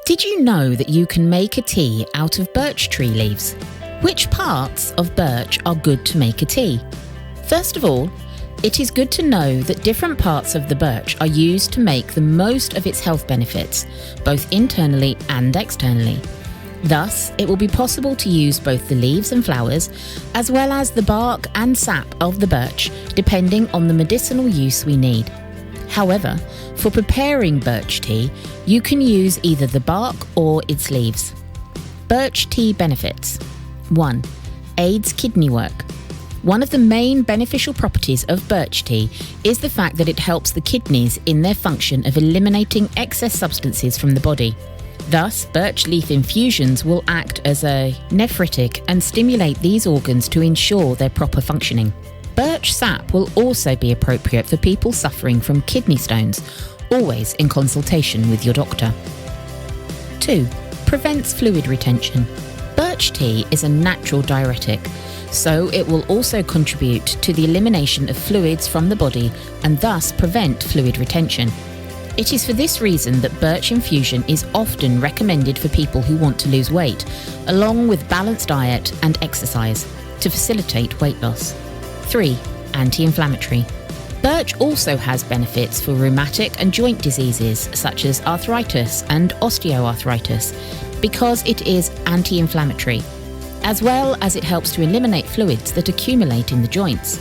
Did you know that you can make a tea out of birch tree leaves? Which parts of birch are good to make a tea? First of all, it is good to know that different parts of the birch are used to make the most of its health benefits, both internally and externally. Thus, it will be possible to use both the leaves and flowers, as well as the bark and sap of the birch, depending on the medicinal use we need. However, for preparing birch tea, you can use either the bark or its leaves. Birch tea benefits. 1. Aids kidney work. One of the main beneficial properties of birch tea is the fact that it helps the kidneys in their function of eliminating excess substances from the body. Thus, birch leaf infusions will act as a nephritic and stimulate these organs to ensure their proper functioning. Birch sap will also be appropriate for people suffering from kidney stones, always in consultation with your doctor. 2. Prevents fluid retention. Birch tea is a natural diuretic, so it will also contribute to the elimination of fluids from the body and thus prevent fluid retention. It is for this reason that birch infusion is often recommended for people who want to lose weight, along with balanced diet and exercise, to facilitate weight loss. 3. Anti-inflammatory. Birch also has benefits for rheumatic and joint diseases such as arthritis and osteoarthritis because it is anti-inflammatory, as well as it helps to eliminate fluids that accumulate in the joints.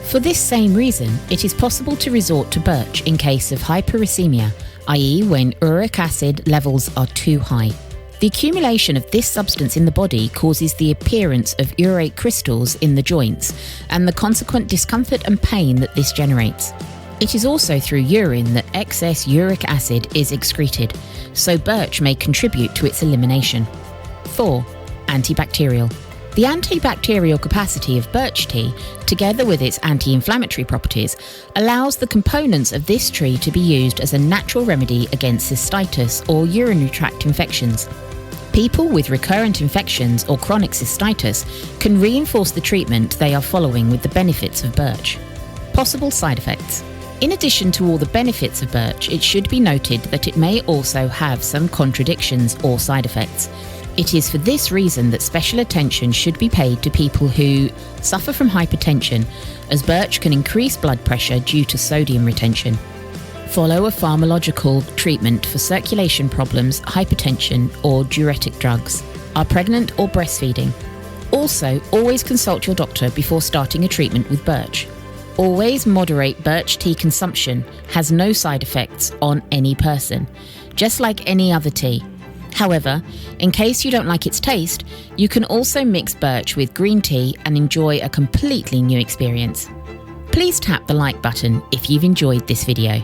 For this same reason, it is possible to resort to birch in case of hyperuricemia, i.e. when uric acid levels are too high. The accumulation of this substance in the body causes the appearance of urate crystals in the joints and the consequent discomfort and pain that this generates. It is also through urine that excess uric acid is excreted, so birch may contribute to its elimination. 4. Antibacterial. The antibacterial capacity of birch tea, together with its anti-inflammatory properties, allows the components of this tree to be used as a natural remedy against cystitis or urinary tract infections. People with recurrent infections or chronic cystitis can reinforce the treatment they are following with the benefits of birch. Possible side effects. In addition to all the benefits of birch, it should be noted that it may also have some contradictions or side effects. It is for this reason that special attention should be paid to people who suffer from hypertension, as birch can increase blood pressure due to sodium retention. Follow a pharmacological treatment for circulation problems, hypertension, or diuretic drugs. Are pregnant or breastfeeding. Also, always consult your doctor before starting a treatment with birch. Always moderate birch tea consumption, has no side effects on any person, just like any other tea. However, in case you don't like its taste, you can also mix birch with green tea and enjoy a completely new experience. Please tap the like button if you've enjoyed this video.